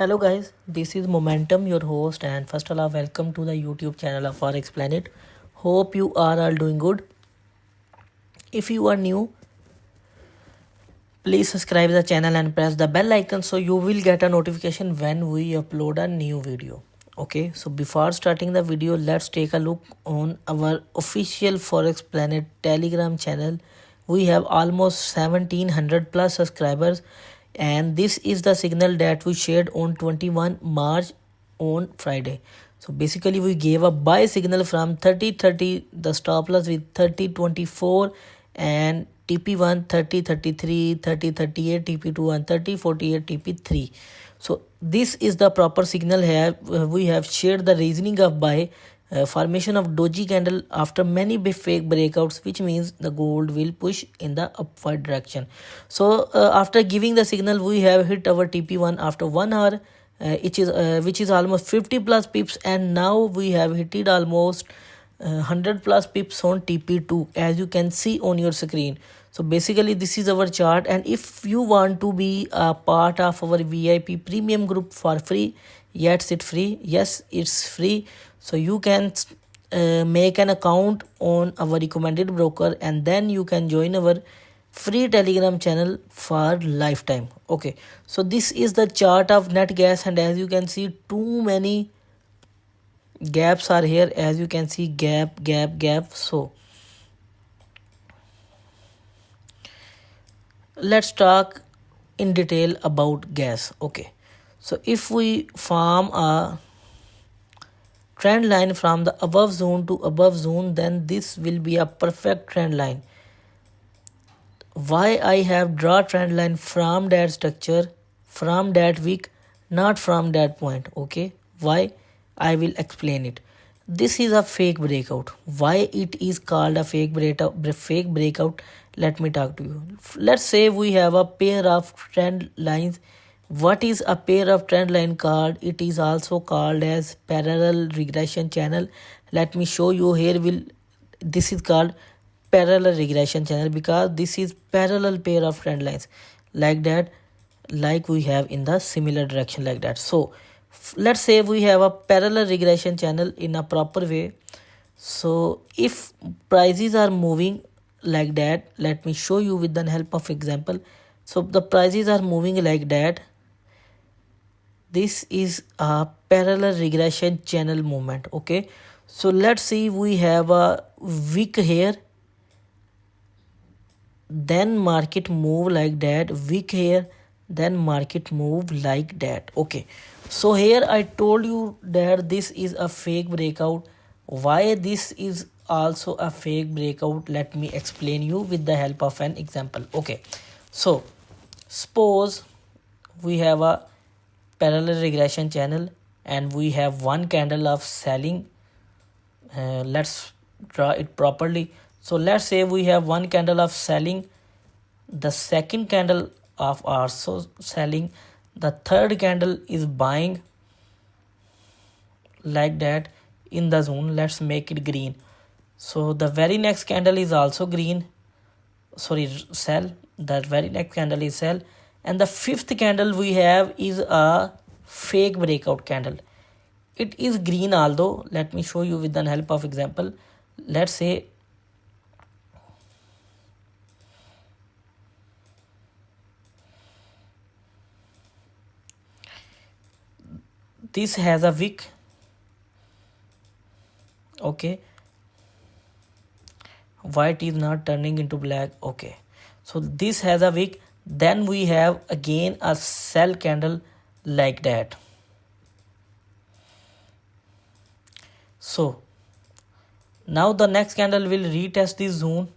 Hello guys, this is Momentum, your host, and first of all, welcome to the YouTube channel of Forex Planet. Hope you are all doing good. If you are new, please subscribe the channel and press the bell icon so you will get a notification when we upload a new video. Okay, so before starting the video, let's take a look on our official Forex Planet Telegram channel. We have almost 1700 plus subscribers, and this is the signal that we shared on 21 March on Friday. So basically we gave a buy signal from 3030, the stop loss with 3024 and TP1 3033, 3038, TP2 and 3048, TP3. So this is the proper signal here. We have shared the reasoning of buy, formation of doji candle after many fake breakouts, which means the gold will push in the upward direction. So after giving the signal, we have hit our TP1 after 1 hour, which is almost 50 plus pips, and now we have hit it almost 100 plus pips on TP2, as you can see on your screen. So basically this is our chart, and if you want to be a part of our VIP premium group for free, yes it's free. So you can make an account on our recommended broker, and then you can join our free Telegram channel for lifetime. Okay, so this is the chart of net gas, and as you can see, too many gaps are here. As you can see, gap. So let's talk in detail about gas. Okay, so if we form a trend line from the above zone to above zone, then this will be a perfect trend line. Why I have draw trend line from that structure, from that wick, not from that point? Okay, why? I will explain it. This is a fake breakout. Why it is called a fake breakout? Let me talk to you. Let's say we have a pair of trend lines. What is a pair of trend line called? It is also called as parallel regression channel. Let me show you here. This is called parallel regression channel because this is parallel pair of trend lines like that, like we have in the similar direction like that. So let's say we have a parallel regression channel in a proper way. So if prices are moving like that, let me show you with the help of example. So the prices are moving like that. This is a parallel regression channel movement. Okay, so let's see, we have a wick here, then market move like that, wick here, then market move like that. Okay, so here I told you that this is a fake breakout. Why this is also a fake breakout? Let me explain you with the help of an example. Okay, so suppose we have a parallel regression channel and we have one candle of selling. Let's draw it properly. So let's say we have one candle of selling, the second candle of also selling, the third candle is buying like that in the zone. Let's make it green. So the very next candle is also green, sorry, sell. The very next candle is sell, and the fifth candle we have is a fake breakout candle. It is green, although let me show you with the help of example. Let's say this has a wick. Okay, white is not turning into black. Okay, so this has a wick, then we have again a sell candle like that. So now the next candle will retest this zone.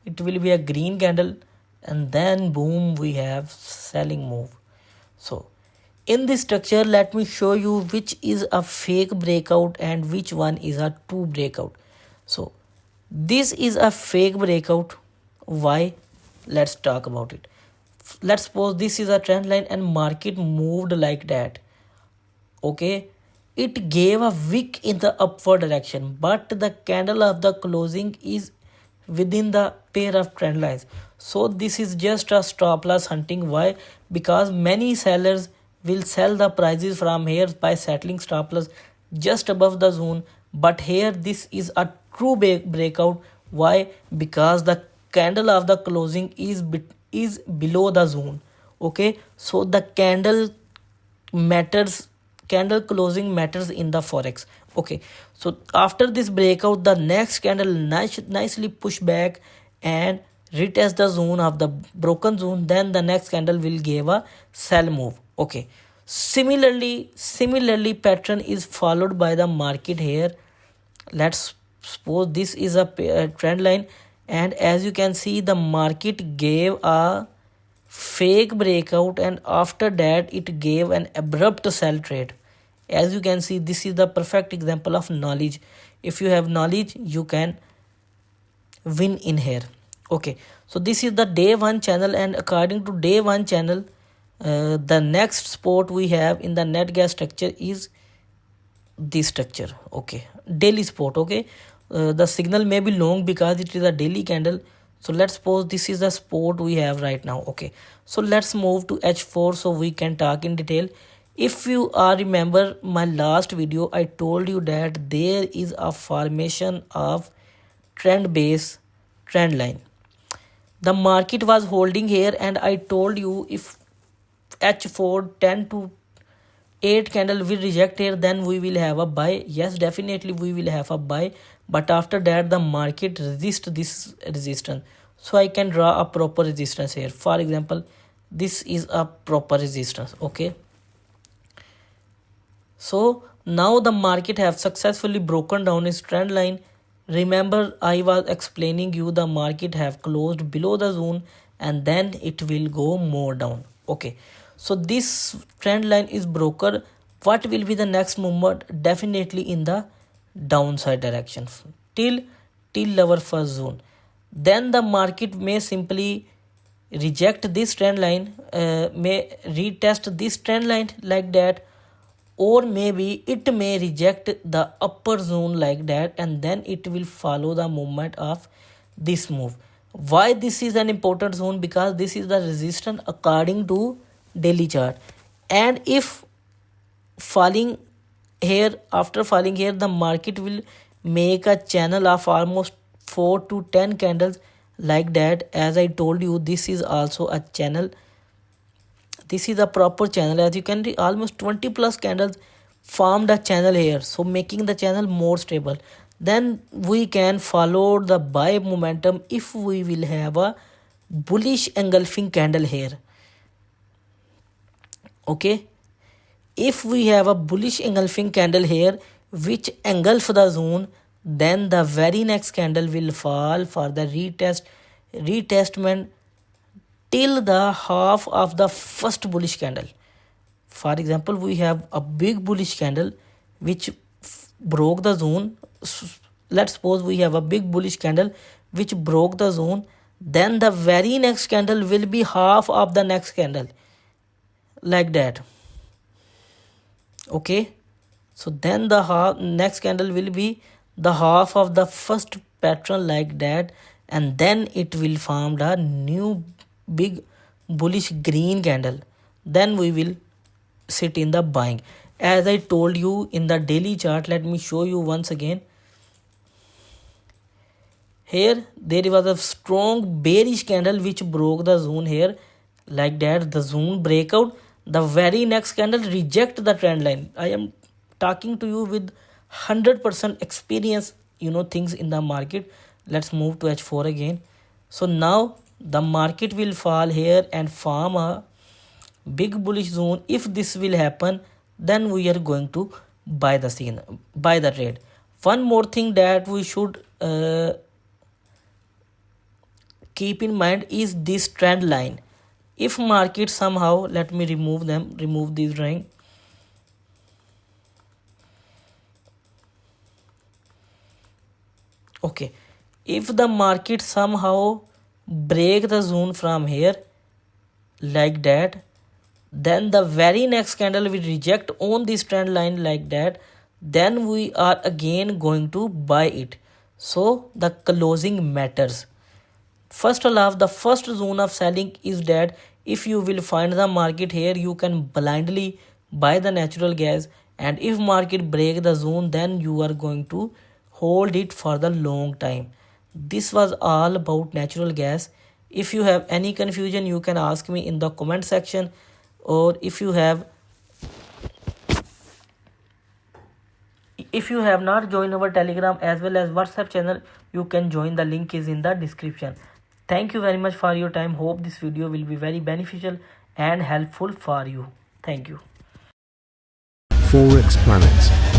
It will be a green candle, and then boom, we have selling move. So in this structure, let me show you which is a fake breakout and which one is a true breakout. So this is a fake breakout. Why? Let's talk about it. Let's suppose this is a trend line and market moved like that. Okay, it gave a wick in the upward direction, but the candle of the closing is within the pair of trend lines. So this is just a stop loss hunting. Why? Because many sellers will sell the prices from here by settling stop loss just above the zone. But here this is a true breakout. Why? Because the candle of the closing is below the zone. Okay, so the matters candle closing matters in the forex. Okay, so after this breakout, the next candle nicely push back and retest the zone of the broken zone. Then the next candle will give a sell move. Okay, similarly pattern is followed by the market here. Let's suppose this is a trend line, and as you can see, the market gave a fake breakout, and after that it gave an abrupt sell trade. As you can see, this is the perfect example of knowledge. If you have knowledge, you can win in here. Okay, so this is the day one channel, and according to day one channel, the next support we have in the net gas structure is this structure. Okay, daily support. Okay, the signal may be long because it is a daily candle. So let's suppose this is the support we have right now. Okay, so let's move to H4 so we can talk in detail. If you remember my last video, I told you that there is a formation of trend base trend line. The market was holding here, and I told you if H4 10 to 8 candle will reject here, then we will have a buy. Yes, definitely we will have a buy, but after that the market resist this resistance. So I can draw a proper resistance here. For example, this is a proper resistance. Okay, so now the market have successfully broken down its trend line. Remember, I was explaining you the market have closed below the zone and then it will go more down. Okay, so this trend line is broken. What will be the next movement? Definitely in the downside direction till our first zone. Then the market may simply reject this trend line, may retest this trend line like that, or maybe it may reject the upper zone like that, and then it will follow the movement of this move. Why this is an important zone? Because this is the resistance according to daily chart, and if falling here, after falling here, the market will make a channel of almost 4 to 10 candles like that. As I told you, this is also a channel. This is a proper channel. As you can see, almost 20 plus candles formed a channel here, so making the channel more stable. Then we can follow the buy momentum if we will have a bullish engulfing candle here. Okay, if we have a bullish engulfing candle here which engulf the zone, then the very next candle will fall for the retestment till the half of the first bullish candle. For example, we have a big bullish candle which broke the zone. Let's suppose we have a big bullish candle which broke the zone. Then the very next candle will be half of the next candle like that. Okay, so then the next candle will be the half of the first pattern like that, and then it will form a new big bullish green candle. Then we will sit in the buying. As I told you in the daily chart, let me show you once again. Here there was a strong bearish candle which broke the zone here like that. The zone breakout, the very next candle reject the trend line. I am talking to you with 100% experience, things in the market. Let's move to H4 again. So now the market will fall here and form a big bullish zone. If this will happen, then we are going to buy the trade. One more thing that we should keep in mind is this trend line. If market somehow, let me remove this drawing. Okay, if the market somehow break the zone from here like that, then the very next candle will reject on this trend line like that. Then we are again going to buy it. So the closing matters. First of all, the first zone of selling is that If you will find the market here, you can blindly buy the natural gas, and if market break the zone, then you are going to hold it for the long time. This was all about natural gas. If you have any confusion, you can ask me in the comment section, or if you have not joined our Telegram as well as WhatsApp channel, you can join. The link is in the description. Thank you very much for your time. Hope this video will be very beneficial and helpful for you. Thank you. Forex Planet.